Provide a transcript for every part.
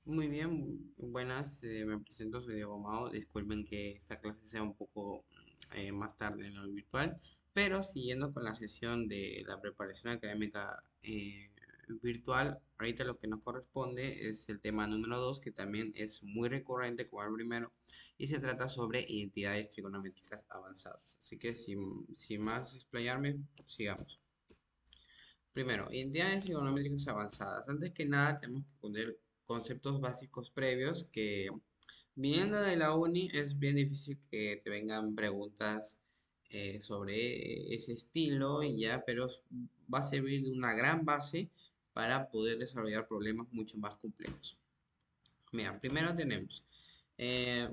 Muy bien, buenas, me presento, soy Diego Mao. Disculpen que esta clase sea un poco más tarde en lo virtual, pero siguiendo con la sesión de la preparación académica virtual, ahorita lo que nos corresponde es el tema número 2, que también es muy recurrente como el primero, y se trata sobre identidades trigonométricas avanzadas. Así que sin más explayarme, sigamos. Primero, identidades trigonométricas avanzadas. Antes que nada, tenemos que poner conceptos básicos previos que, viniendo de la uni, es bien difícil que te vengan preguntas sobre ese estilo y ya, pero va a servir de una gran base para poder desarrollar problemas mucho más complejos. Mira, primero tenemos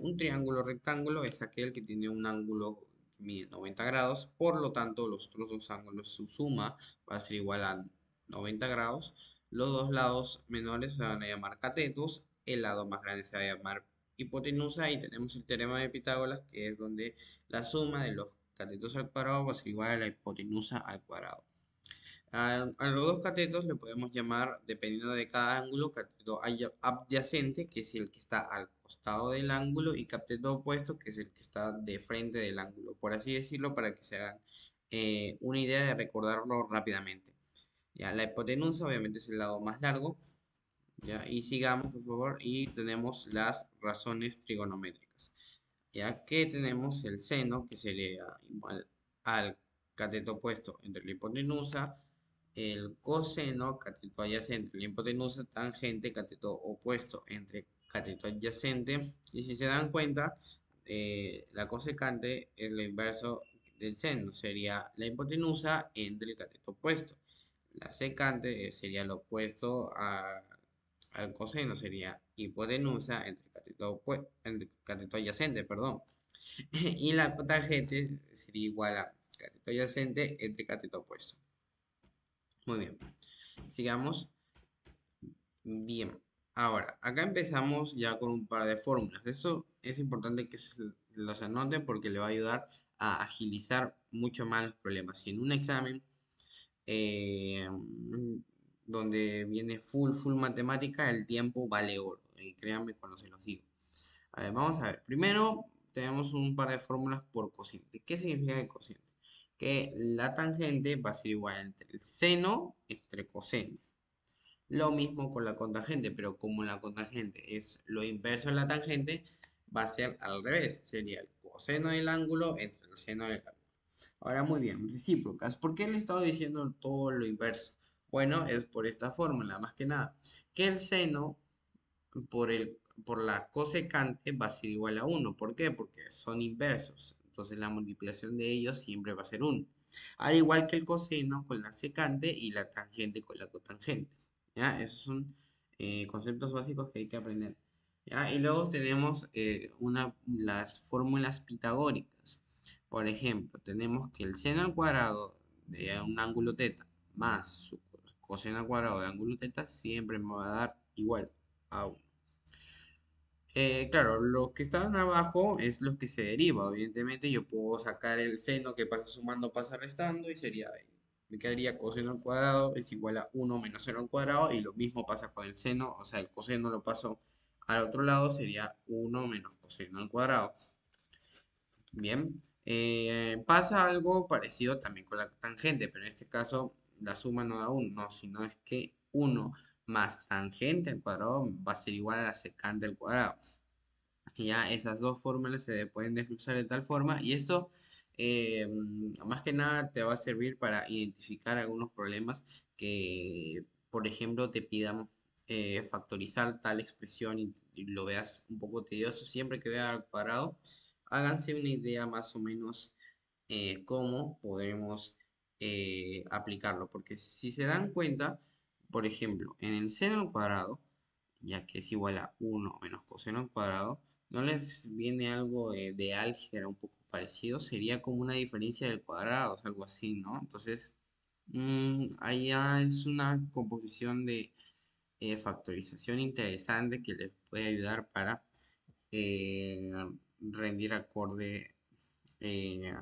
un triángulo rectángulo, es aquel que tiene un ángulo que mide 90 grados, por lo tanto los otros dos ángulos, su suma va a ser igual a 90 grados. Los dos lados menores se van a llamar catetos, el lado más grande se va a llamar hipotenusa y tenemos el teorema de Pitágoras, que es donde la suma de los catetos al cuadrado va a ser igual a la hipotenusa al cuadrado. A los dos catetos le podemos llamar, dependiendo de cada ángulo, cateto adyacente, que es el que está al costado del ángulo, y cateto opuesto, que es el que está de frente del ángulo, por así decirlo, para que se hagan una idea de recordarlo rápidamente. Ya, la hipotenusa obviamente es el lado más largo, ya, y sigamos por favor, y tenemos las razones trigonométricas. Ya que tenemos el seno, que sería igual al cateto opuesto entre la hipotenusa, el coseno, cateto adyacente, la hipotenusa, tangente, cateto opuesto entre cateto adyacente, y si se dan cuenta, la cosecante es lo inverso del seno, sería la hipotenusa entre el cateto opuesto. La secante sería lo opuesto al coseno, sería hipotenusa entre cateto adyacente, perdón. Y la tangente sería igual a cateto adyacente entre cateto opuesto. Muy bien, sigamos. Bien, ahora, acá empezamos ya con un par de fórmulas. Esto es importante que se los anoten porque le va a ayudar a agilizar mucho más los problemas. Si en un examen eh, donde viene full matemática, el tiempo vale oro. Y créanme cuando se los digo. A ver, vamos a ver. Primero tenemos un par de fórmulas por cociente. ¿Qué significa el cociente? Que la tangente va a ser igual entre el seno entre coseno. Lo mismo con la cotangente, pero como la cotangente es lo inverso de la tangente, va a ser al revés. Sería el coseno del ángulo entre el seno del ángulo. Ahora muy bien, recíprocas. ¿Por qué le he estado diciendo todo lo inverso? Bueno, es por esta fórmula, más que nada. Que el seno por la cosecante va a ser igual a uno. ¿Por qué? Porque son inversos. Entonces la multiplicación de ellos siempre va a ser uno. Al igual que el coseno con la secante y la tangente con la cotangente. ¿Ya? Esos son conceptos básicos que hay que aprender. ¿Ya? Y luego tenemos las fórmulas pitagóricas. Por ejemplo, tenemos que el seno al cuadrado de un ángulo teta más su coseno al cuadrado de ángulo teta siempre me va a dar igual a 1. Claro, los que están abajo es los que se deriva. Evidentemente, yo puedo sacar el seno que pasa sumando, pasa restando y sería, me quedaría coseno al cuadrado es igual a 1 menos seno al cuadrado y lo mismo pasa con el seno, o sea, el coseno lo paso al otro lado, sería 1 menos coseno al cuadrado. Bien, pasa algo parecido también con la tangente, pero en este caso la suma no da 1, no, sino es que 1 más tangente al cuadrado va a ser igual a la secante al cuadrado. Ya esas dos fórmulas se pueden desglosar de tal forma y esto más que nada te va a servir para identificar algunos problemas que, por ejemplo, te pidan factorizar tal expresión y lo veas un poco tedioso. Siempre que veas al cuadrado, háganse una idea más o menos cómo podremos aplicarlo. Porque si se dan cuenta, por ejemplo, en el seno al cuadrado, ya que es igual a 1 menos coseno al cuadrado, ¿no les viene algo de álgebra un poco parecido? Sería como una diferencia del cuadrado, o algo así, ¿no? Entonces, ahí ya es una composición de factorización interesante que les puede ayudar para eh, rendir acorde eh,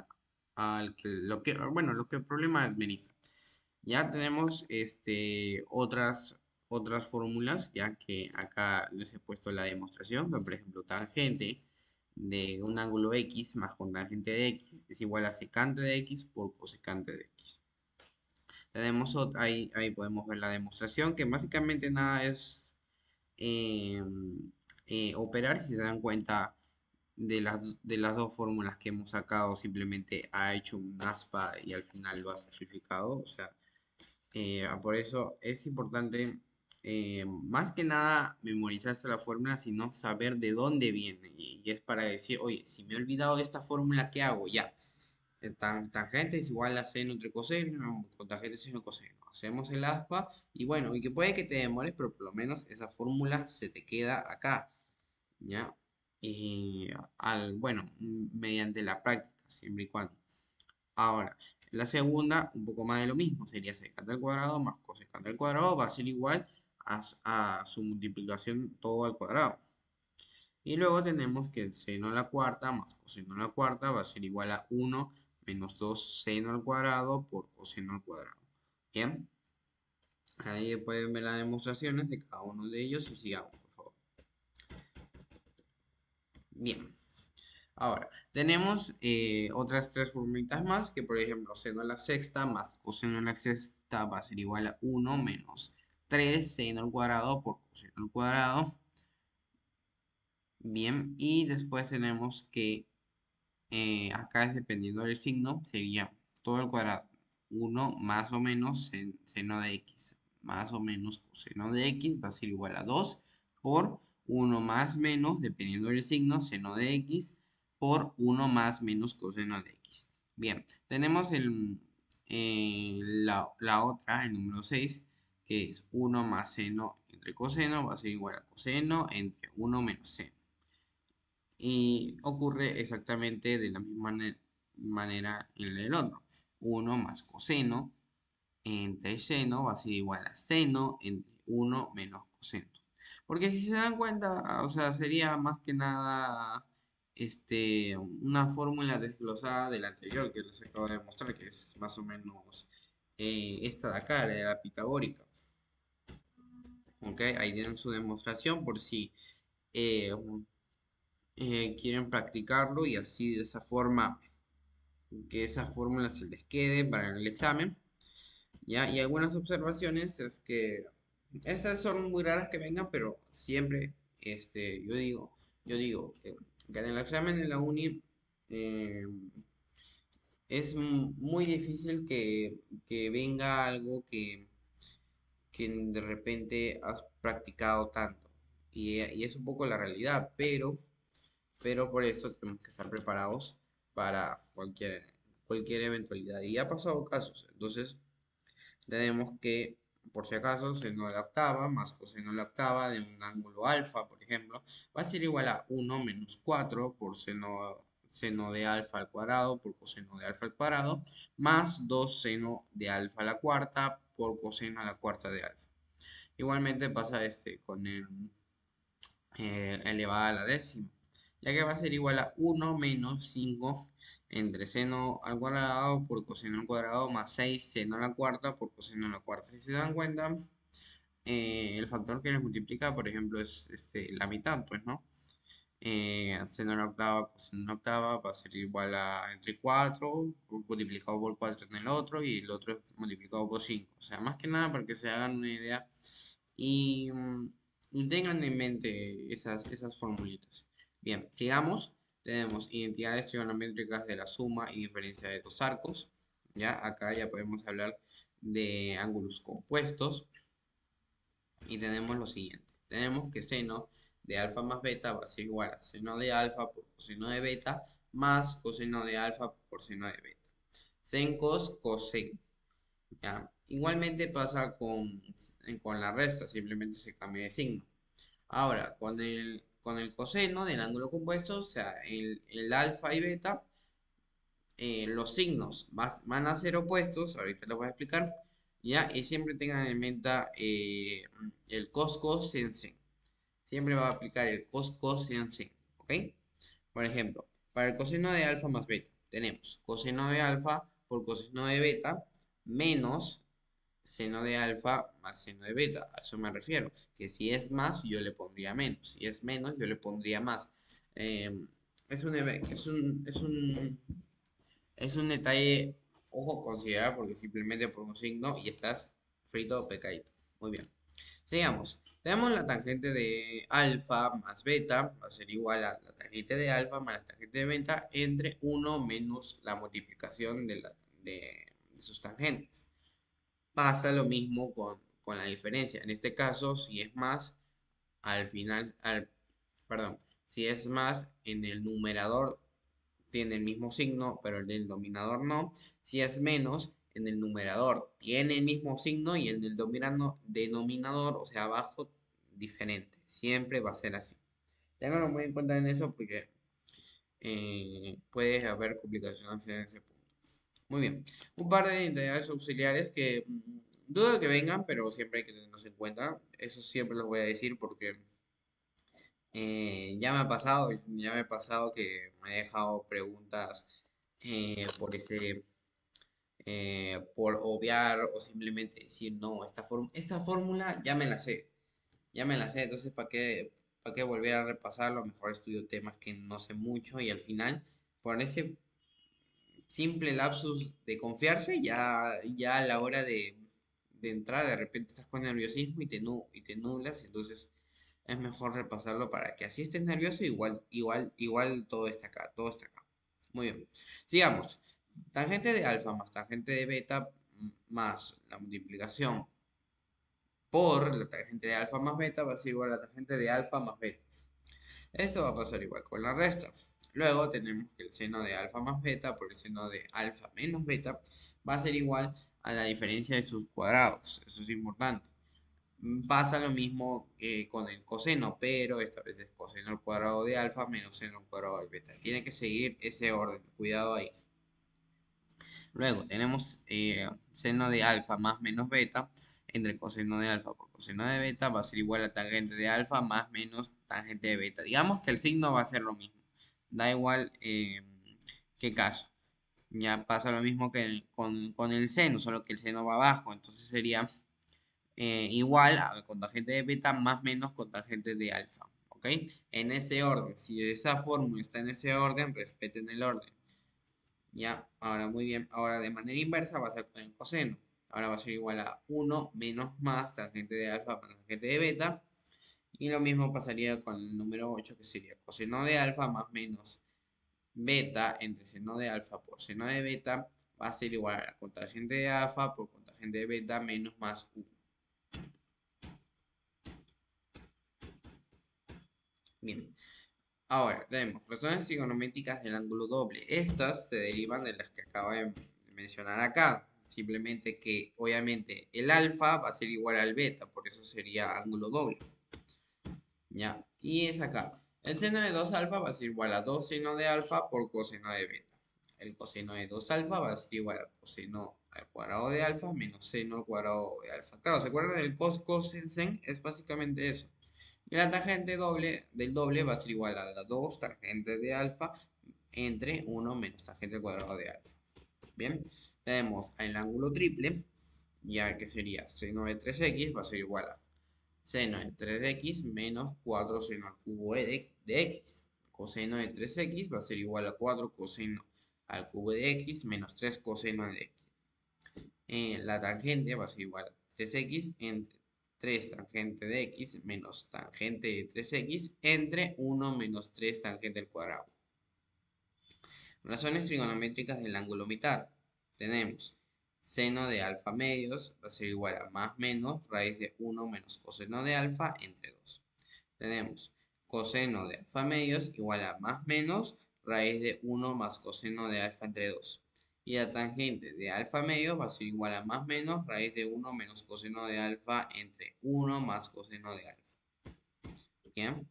lo que, bueno, lo que el problema administra. Ya tenemos otras otras fórmulas, ya que acá les he puesto la demostración, por ejemplo, tangente de un ángulo X más cotangente de X es igual a secante de X por cosecante de X. Ahí podemos ver la demostración, que básicamente nada es eh, operar. Si se dan cuenta de las dos fórmulas que hemos sacado, simplemente ha hecho un aspa y al final lo ha sacrificado. O sea, por eso es importante, más que nada, memorizarse la fórmula, sino saber de dónde viene. Y es para decir, oye, si me he olvidado de esta fórmula, ¿qué hago? Ya. Tangente es igual a seno entre coseno, con tangente seno coseno. Hacemos el aspa y bueno, y que puede que te demores, pero por lo menos esa fórmula se te queda acá, ¿ya? Bueno, mediante la práctica, siempre y cuando. Ahora, la segunda, un poco más de lo mismo, sería secante al cuadrado más cosecante al cuadrado va a ser igual a su multiplicación todo al cuadrado. Y luego tenemos que el seno a la cuarta más coseno a la cuarta va a ser igual a 1 menos 2 seno al cuadrado por coseno al cuadrado. Bien, ahí pueden ver las demostraciones de cada uno de ellos y sigamos, por favor. Bien, ahora tenemos otras tres formulitas más, que por ejemplo seno a la sexta más coseno a la sexta va a ser igual a 1 menos 3 seno al cuadrado por coseno al cuadrado. Bien, y después tenemos que acá es dependiendo del signo, sería todo al cuadrado. 1 más o menos seno de x más o menos coseno de x va a ser igual a 2 por 1 más menos, dependiendo del signo, seno de x por 1 más menos coseno de x. Bien, tenemos la otra, el número 6, que es 1 más seno entre coseno, va a ser igual a coseno entre 1 menos seno. Y ocurre exactamente de la misma manera en el otro. 1 más coseno entre seno va a ser igual a seno entre 1 menos coseno. Porque si se dan cuenta, o sea, sería más que nada una fórmula desglosada de la anterior que les acabo de demostrar, que es más o menos esta de acá, la de la pitagórica. ¿Ok? Ahí tienen su demostración por si eh, quieren practicarlo y así de esa forma que esa fórmula se les quede para el examen, ¿ya? Y algunas observaciones es que estas son muy raras que vengan, pero siempre, yo digo que en el examen de la uni eh, es muy difícil que venga algo que de repente has practicado tanto. Y es un poco la realidad, pero por eso tenemos que estar preparados para cualquier eventualidad. Y ha pasado casos, entonces tenemos que, por si acaso, seno de la octava más coseno de la octava de un ángulo alfa, por ejemplo, va a ser igual a 1 menos 4 por seno de alfa al cuadrado por coseno de alfa al cuadrado, más 2 seno de alfa a la cuarta por coseno a la cuarta de alfa. Igualmente pasa con el elevada a la décima, ya que va a ser igual a 1 menos 5 entre seno al cuadrado por coseno al cuadrado más 6 seno a la cuarta por coseno a la cuarta. Si se dan cuenta, el factor que les multiplica, por ejemplo, es la mitad, pues, ¿no? Seno a la octava, coseno a la octava va a ser igual a entre 4 multiplicado por 4 en el otro y el otro es multiplicado por 5. O sea, más que nada para que se hagan una idea y tengan en mente esas formulitas. Bien, sigamos. Tenemos identidades trigonométricas de la suma y diferencia de dos arcos. Ya, acá ya podemos hablar de ángulos compuestos. Y tenemos lo siguiente. Tenemos que seno de alfa más beta va a ser igual a seno de alfa por coseno de beta más coseno de alfa por seno de beta. Sen cos cosec. ¿Ya? Igualmente pasa con la resta, simplemente se cambia de signo. Ahora, con el coseno del ángulo compuesto, o sea, el alfa y beta, los signos van a ser opuestos, ahorita les voy a explicar, ¿ya? Y siempre tengan en mente el cos cos sin sin. Siempre va a aplicar el cos cos sin sin, ¿ok? Por ejemplo, para el coseno de alfa más beta, tenemos coseno de alfa por coseno de beta menos seno de alfa más seno de beta. A eso me refiero. Que si es más, yo le pondría menos. Si es menos, yo le pondría más. Em, es un detalle, ojo, considerar porque simplemente por un signo y estás frito o pecadito. Muy bien. Sigamos. Tenemos la tangente de alfa más beta, va a ser igual a la tangente de alfa más la tangente de beta entre uno menos la multiplicación de sus tangentes. Pasa lo mismo con la diferencia. En este caso, si es más, al final, perdón, si es más, en el numerador tiene el mismo signo, pero el del dominador no. Si es menos, en el numerador tiene el mismo signo y el del denominador, o sea, abajo, diferente. Siempre va a ser así. Ténganlo muy en cuenta en eso porque puede haber complicaciones en ese punto. Muy bien. Un par de integrales auxiliares que dudo que vengan, pero siempre hay que tenerlos en cuenta. Eso siempre los voy a decir porque ya me ha pasado que me he dejado preguntas por obviar o simplemente decir, no, esta fórmula ya me la sé, entonces para qué volver a repasarlo? Mejor estudio temas que no sé mucho y al final, por ese simple lapsus de confiarse, ya a la hora de entrar, de repente estás con nerviosismo y te nublas, entonces es mejor repasarlo para que así estés nervioso, igual todo está acá, todo está acá. Muy bien, sigamos. Tangente de alfa más tangente de beta más la multiplicación por la tangente de alfa más beta va a ser igual a la tangente de alfa más beta. Esto va a pasar igual con la resta. Luego tenemos que el seno de alfa más beta por el seno de alfa menos beta va a ser igual a la diferencia de sus cuadrados. Eso es importante. Pasa lo mismo con el coseno, pero esta vez es coseno al cuadrado de alfa menos seno al cuadrado de beta. Tiene que seguir ese orden. Cuidado ahí. Luego tenemos seno de alfa más menos beta entre coseno de alfa por coseno de beta va a ser igual a tangente de alfa más menos tangente de beta. Digamos que el signo va a ser lo mismo. Da igual qué caso. Ya pasa lo mismo que con el seno, solo que el seno va abajo. Entonces sería igual con tangente de beta más menos con tangente de alfa. ¿Ok? En ese orden. Si esa fórmula está en ese orden, respeten el orden. Ya, ahora muy bien. Ahora de manera inversa va a ser con el coseno. Ahora va a ser igual a uno menos más tangente de alfa más tangente de beta. Y lo mismo pasaría con el número 8 que sería coseno de alfa más menos beta entre seno de alfa por seno de beta. Va a ser igual a la cotangente de alfa por cotangente de beta menos más 1. Bien. Ahora, tenemos razones trigonométricas del ángulo doble. Estas se derivan de las que acabo de mencionar acá. Simplemente que, obviamente, el alfa va a ser igual al beta, por eso sería ángulo doble. ¿Ya? Y es acá. El seno de 2 alfa va a ser igual a 2 seno de alfa por coseno de beta. El coseno de 2 alfa va a ser igual a coseno al cuadrado de alfa menos seno al cuadrado de alfa. Claro, ¿se acuerdan del cosen? Es básicamente eso. Y la tangente del doble va a ser igual a la 2 tangente de alfa entre 1 menos tangente al cuadrado de alfa. Bien, tenemos el ángulo triple, ya que sería seno de 3x va a ser igual a seno de 3x menos 4 seno al cubo de x. Coseno de 3x va a ser igual a 4 coseno al cubo de x menos 3 coseno de x. La tangente va a ser igual a 3x entre 3 tangente de x menos tangente de 3x entre 1 menos 3 tangente al cuadrado. Razones trigonométricas del ángulo mitad. Tenemos seno de alfa medios va a ser igual a más menos raíz de 1 menos coseno de alfa entre 2. Tenemos coseno de alfa medios igual a más menos raíz de 1 más coseno de alfa entre 2. Y la tangente de alfa medios va a ser igual a más menos raíz de 1 menos coseno de alfa entre 1 más coseno de alfa. Bien,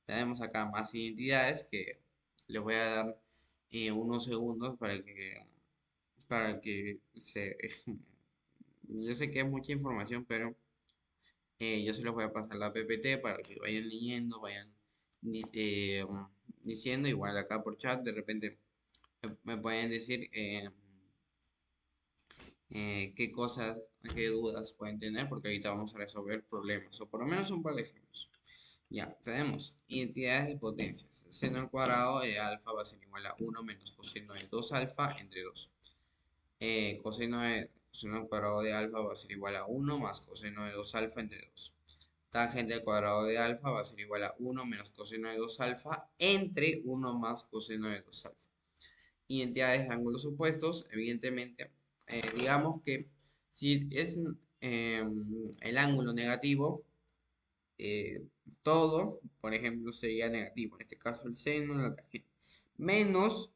tenemos acá más identidades que les voy a dar unos segundos para que se... Yo sé que es mucha información, pero yo se los voy a pasar la PPT para que vayan leyendo, vayan eh, diciendo, igual acá por chat, de repente me pueden decir qué cosas, qué dudas pueden tener, porque ahorita vamos a resolver problemas, o por lo menos un par de ejemplos. Ya, tenemos identidades de potencias. Seno al cuadrado de alfa va a ser igual a 1 menos coseno de 2 alfa entre 2. Coseno al cuadrado de alfa va a ser igual a 1 más coseno de 2 alfa entre 2. Tangente al cuadrado de alfa va a ser igual a 1 menos coseno de 2 alfa entre 1 más coseno de 2 alfa. Identidades de ángulos opuestos, evidentemente, digamos que si es el ángulo negativo, eh, todo, por ejemplo, sería negativo. En este caso el seno, la tangente. Menos,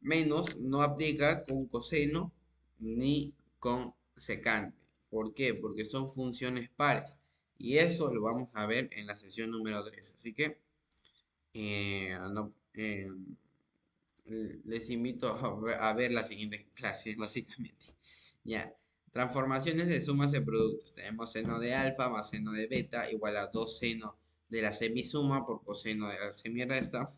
menos no aplica con coseno ni con secante. ¿Por qué? Porque son funciones pares. Y eso lo vamos a ver en la sesión número 3. Así que no, les invito a ver la siguiente clase, básicamente. Ya. Transformaciones de sumas de productos. Tenemos seno de alfa más seno de beta igual a 2 seno de la semisuma por coseno de la semirresta.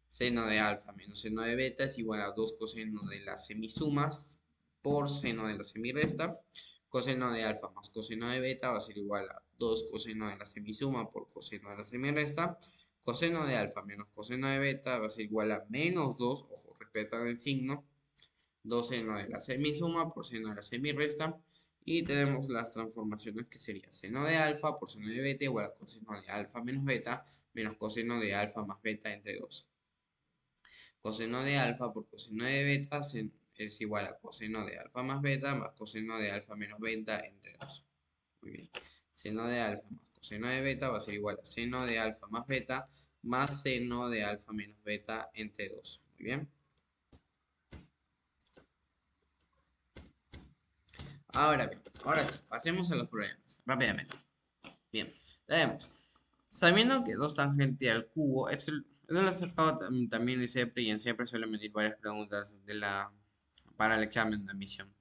Seno de alfa menos seno de beta es igual a 2 coseno de las semisumas por seno de la semirresta. Coseno de alfa más coseno de beta va a ser igual a 2 coseno de la semisuma por coseno de la semirresta. Coseno de alfa menos coseno de beta va a ser igual a menos 2, ojo, respetan el signo, 2 seno de la semisuma por seno de la semirresta. Y tenemos las transformaciones que sería seno de alfa por seno de beta igual a coseno de alfa menos coseno de alfa más beta entre 2. Coseno de alfa por coseno de beta es igual a coseno de alfa más beta más coseno de alfa menos beta entre 2. Muy bien. Seno de alfa más coseno de beta va a ser igual a seno de alfa más beta más seno de alfa menos beta entre 2. Muy bien. Ahora bien, ahora sí, pasemos a los problemas. Rápidamente. Bien. Tenemos. Sabiendo que 2 tangente al cubo, en el acercado también siempre y en siempre suelen medir varias preguntas para el examen de admisión.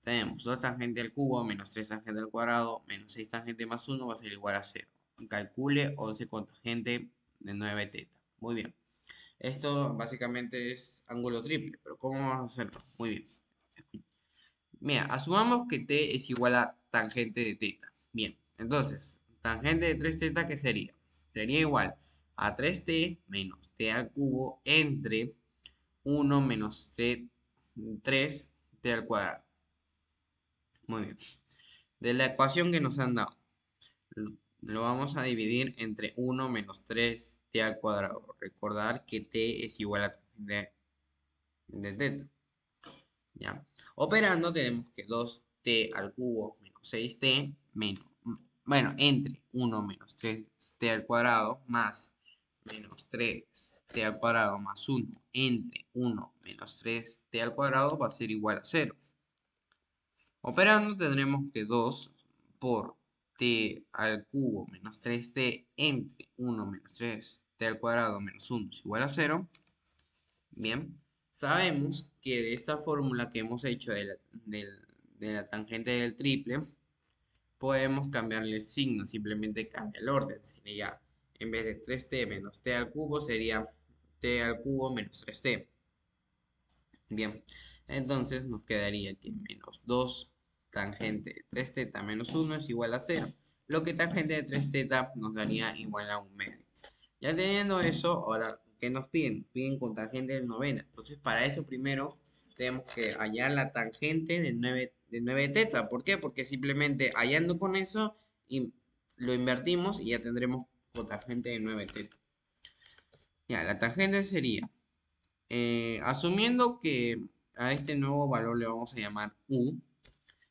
Tenemos 2 tangente al cubo menos 3 tangente al cuadrado menos 6 tangente más 1 va a ser igual a 0. Calcule 11 con tangente de 9 teta. Muy bien. Esto básicamente es ángulo triple, pero ¿cómo vamos a hacerlo? Muy bien. Mira, asumamos que t es igual a tangente de teta. Bien, entonces, tangente de 3 teta, ¿qué sería? Sería igual a 3t menos t al cubo entre 1 menos 3t al cuadrado. Muy bien. De la ecuación que nos han dado, lo vamos a dividir entre 1 menos 3t al cuadrado. Recordar que t es igual a tangente de teta. ¿Ya? Operando tenemos que 2t al cubo menos 6t menos, bueno, entre 1 menos 3t al cuadrado más menos 3t al cuadrado más 1 entre 1 menos 3t al cuadrado va a ser igual a 0. Operando tendremos que 2 por t al cubo menos 3t entre 1 menos 3t al cuadrado menos 1 es igual a 0. Bien, sabemos que de esta fórmula que hemos hecho de la tangente del triple, podemos cambiarle el signo, simplemente cambia el orden. Sería, en vez de 3t menos t al cubo, sería t al cubo menos 3t. Bien, entonces nos quedaría que menos 2 tangente de 3 teta menos 1 es igual a 0. Lo que tangente de 3 teta nos daría igual a un medio. Ya teniendo eso, ahora, ¿qué nos piden? Piden con tangente del novena. Entonces, para eso primero tenemos que hallar la tangente de 9 teta. ¿Por qué? Porque simplemente hallando con eso y lo invertimos y ya tendremos cotangente de 9 teta. Ya, la tangente sería asumiendo que a este nuevo valor le vamos a llamar u,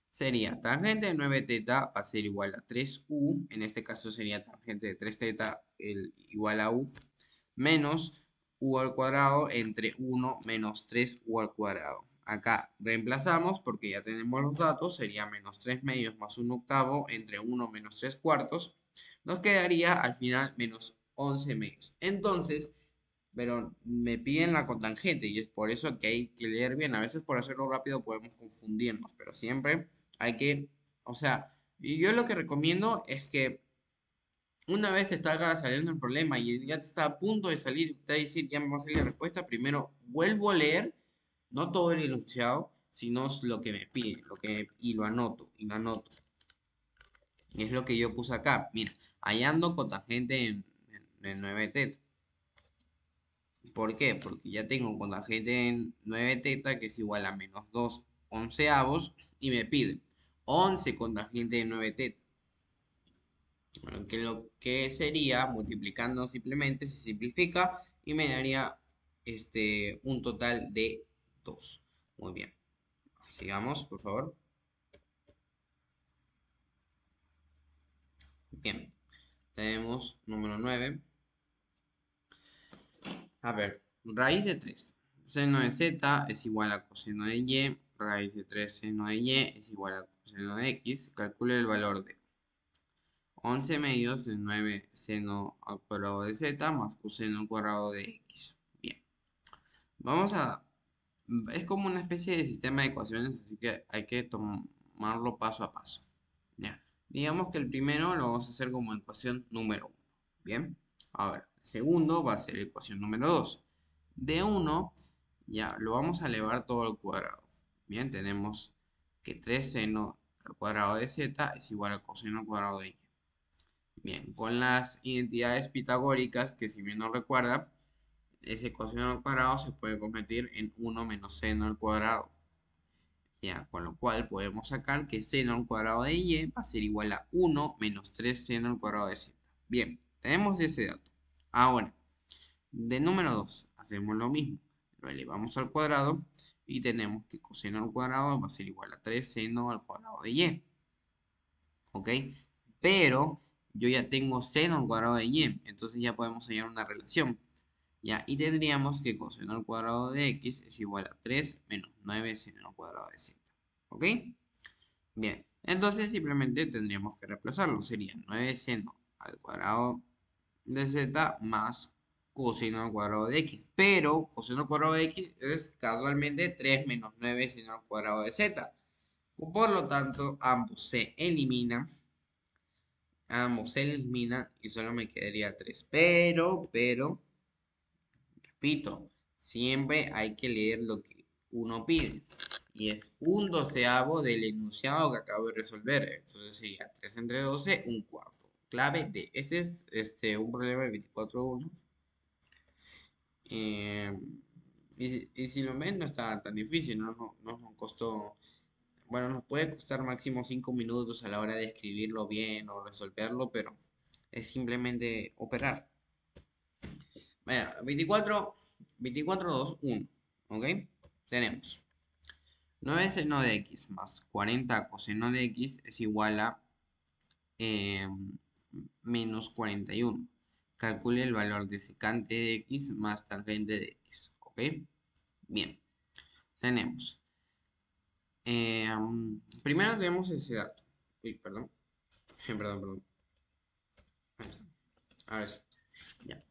sería tangente de 9 teta va a ser igual a 3u, en este caso sería tangente de 3 teta igual a u, menos u al cuadrado entre 1 menos 3u al cuadrado. Acá reemplazamos porque ya tenemos los datos, sería menos 3 medios más 1 octavo entre 1 menos 3 cuartos. Nos quedaría al final menos 11 medios. Entonces, pero me piden la cotangente y es por eso que hay que leer bien. A veces por hacerlo rápido podemos confundirnos, pero siempre hay que, o sea, y yo lo que recomiendo es que una vez te está saliendo el problema y ya te está a punto de salir, te va a decir, ya me va a salir la respuesta, primero vuelvo a leer, no todo el enunciado, sino es lo que me pide, y lo anoto, y lo anoto. Y es lo que yo puse acá. Mira, hallando cotangente en 9 teta. ¿Por qué? Porque ya tengo cotangente en 9 teta que es igual a menos 2 onceavos y me pide 11 cotangente en 9 teta. Bueno, que lo que sería multiplicando simplemente se simplifica y me daría un total de 2. Muy bien. Sigamos, por favor. Bien. Tenemos número 9. A ver, raíz de 3. Seno de z es igual a coseno de y. Raíz de 3 seno de y es igual a coseno de x. Calcule el valor de 11 medios de 9 seno al cuadrado de z más coseno al cuadrado de x. Bien. Vamos a... Es como una especie de sistema de ecuaciones, así que hay que tomarlo paso a paso. Ya. Digamos que el primero lo vamos a hacer como ecuación número 1. Bien. Ahora, el segundo va a ser ecuación número 2. De 1, ya lo vamos a elevar todo al cuadrado. Bien, tenemos que 3 seno al cuadrado de z es igual a coseno al cuadrado de y. Bien, con las identidades pitagóricas, que si bien no recuerda, ese coseno al cuadrado se puede convertir en 1 menos seno al cuadrado. Ya, con lo cual podemos sacar que seno al cuadrado de y va a ser igual a 1 menos 3 seno al cuadrado de z. Bien, tenemos ese dato. Ahora, de número 2, hacemos lo mismo. Lo elevamos al cuadrado y tenemos que coseno al cuadrado va a ser igual a 3 seno al cuadrado de y. ¿Ok? Pero yo ya tengo seno al cuadrado de y, entonces ya podemos hallar una relación. ¿Ya? Y tendríamos que coseno al cuadrado de x es igual a 3 menos 9 seno al cuadrado de z. ¿Ok? Bien, entonces simplemente tendríamos que reemplazarlo. Sería 9 seno al cuadrado de z más coseno al cuadrado de x. Pero coseno al cuadrado de x es casualmente 3 menos 9 seno al cuadrado de z. Por lo tanto, ambos se eliminan y solo me quedaría 3. Pero, repito, siempre hay que leer lo que uno pide. Y es un doceavo del enunciado que acabo de resolver. Entonces sería 3 entre 12, un cuarto. Clave D. Este es un problema de 24.1. Eh, y si lo ven, no está tan difícil. No nos costó. Bueno, nos puede costar máximo 5 minutos a la hora de escribirlo bien o resolverlo, pero es simplemente operar. Bueno, 2, 1. ¿Ok? Tenemos 9 seno de x más 40 coseno de x es igual a eh, menos 41. Calcule el valor de secante de x más tangente de x. ¿Ok? Bien, tenemos. Primero tenemos ese dato. Uy, perdón. Perdón. Ahí está. Ahora sí. Ya.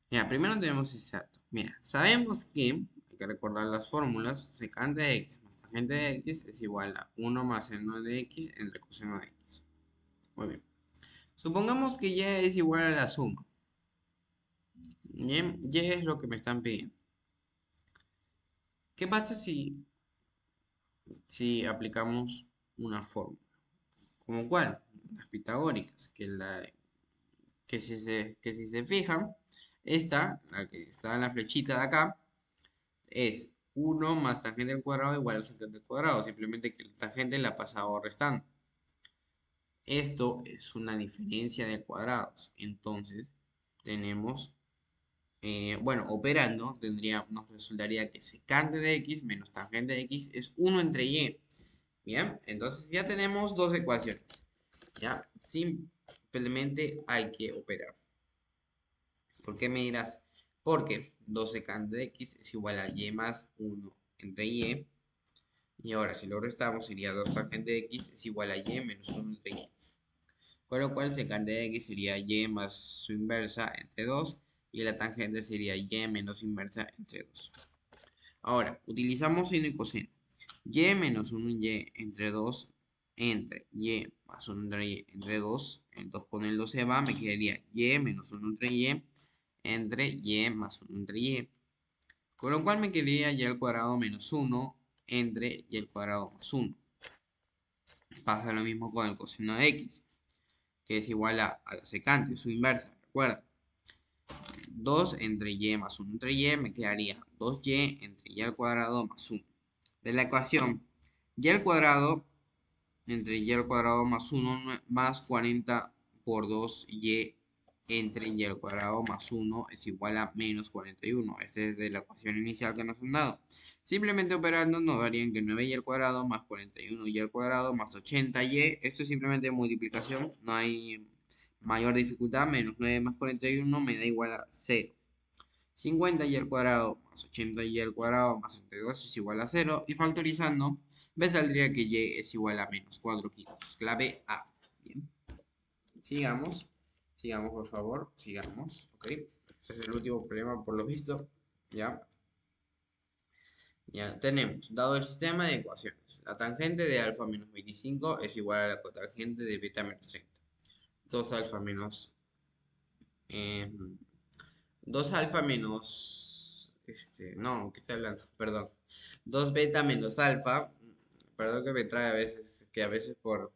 Ya, primero tenemos ese dato. Mira, sabemos que, hay que recordar las fórmulas, secante de x más tangente de x es igual a 1 más seno de x entre coseno de x. Muy bien. Supongamos que y es igual a la suma. Y es lo que me están pidiendo. ¿Qué pasa si aplicamos una fórmula? ¿Como cuál? Las pitagóricas, que si se fijan, esta, la que está en la flechita de acá, es 1 más tangente al cuadrado igual al secante al cuadrado, simplemente que la tangente la pasado restando. Esto es una diferencia de cuadrados, entonces tenemos, bueno, operando, nos resultaría que secante de x menos tangente de x es 1 entre y. Bien, entonces ya tenemos dos ecuaciones. Ya, simplemente hay que operar. ¿Por qué me dirás? Porque 2 secante de x es igual a y más 1 entre y. Y ahora si lo restamos sería 2 tangente de x es igual a y menos 1 entre y. Con lo cual secante de x sería y más su inversa entre 2 y la tangente sería y menos inversa entre 2. Ahora, utilizamos seno y coseno. Y menos 1 y entre 2 entre y más 1 entre y entre 2. El 2 con el 2 se va, me quedaría y menos 1 entre y más 1 entre y. Con lo cual me quedaría y al cuadrado menos 1 entre y al cuadrado más 1. Pasa lo mismo con el coseno de x, que es igual a la secante, su inversa, recuerda. 2 entre y más 1 entre y me quedaría 2y entre y al cuadrado más 1. De la ecuación y al cuadrado entre y al cuadrado más 1 más 40 por 2y entre y al cuadrado más 1 es igual a menos 41. Esta es de la ecuación inicial que nos han dado. Simplemente operando nos darían que 9y al cuadrado más 41y al cuadrado más 80y. Esto es simplemente multiplicación, no hay mayor dificultad. Menos 9 más 41 me da igual a 0. 50y al cuadrado más 80y al cuadrado más 32 es igual a 0. Y factorizando, me saldría que y es igual a menos 4 quintos. Clave A. Bien. Sigamos. Sigamos, por favor. Sigamos. Ok. Este es el último problema por lo visto. Ya. Ya tenemos, dado el sistema de ecuaciones, la tangente de alfa menos 25 es igual a la cotangente de beta menos 30. 2 alfa menos... eh, 2 alfa menos... no, ¿qué estoy hablando? Perdón. 2 beta menos alfa. Perdón que me trae a veces, que a veces por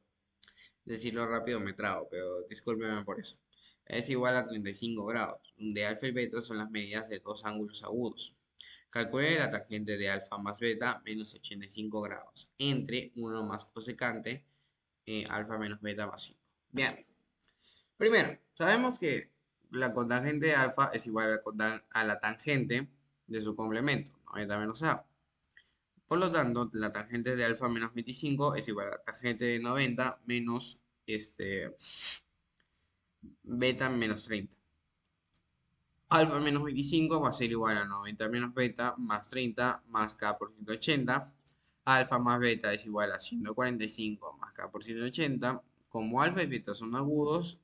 decirlo rápido me trago, pero discúlpeme por eso. Es igual a 35 grados, donde alfa y beta son las medidas de dos ángulos agudos. Calcule la tangente de alfa más beta menos 85 grados entre 1 más cosecante alfa menos beta más 5. Bien, primero, sabemos que la cotangente de alfa es igual a la tangente de su complemento, 90 menos a. Por lo tanto, la tangente de alfa menos 25 es igual a la tangente de 90 menos beta menos 30. Alfa menos 25 va a ser igual a 90 menos beta más 30 más k por 180. Alfa más beta es igual a 145 más k por 180. Como alfa y beta son agudos,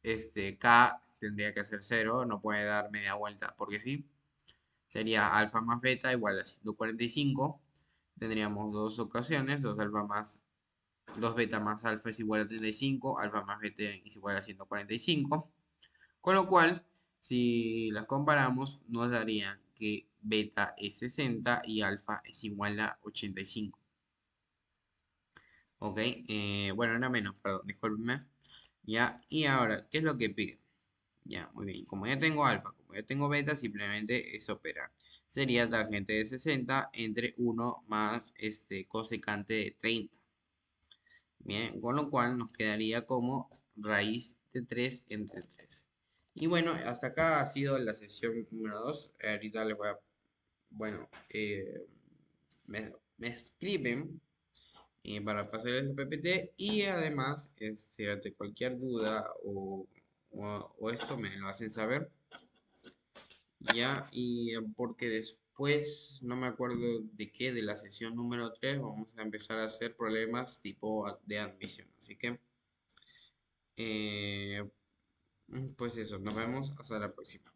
k tendría que ser 0, no puede dar media vuelta porque sí. Sería alfa más beta igual a 145. Tendríamos dos ocasiones, 2 beta más alfa es igual a 35, alfa más beta es igual a 145. Con lo cual, si las comparamos, nos darían que beta es 60 y alfa es igual a 85. Ok, bueno, era menos, perdón, discúlpenme. Ya, y ahora, ¿qué es lo que pide? Ya, muy bien. Como ya tengo alfa, como ya tengo beta, simplemente es operar. Sería tangente de 60 entre 1 más cosecante de 30. Bien, con lo cual nos quedaría como raíz de 3 entre 3. Y bueno, hasta acá ha sido la sesión número 2. Ahorita les voy a, bueno, me escriben para pasarles el PPT y además, ante cualquier duda o esto me lo hacen saber. Ya, y porque después, no me acuerdo de qué, de la sesión número 3 vamos a empezar a hacer problemas tipo de admisión. Así que, eh, pues eso, nos vemos hasta la próxima.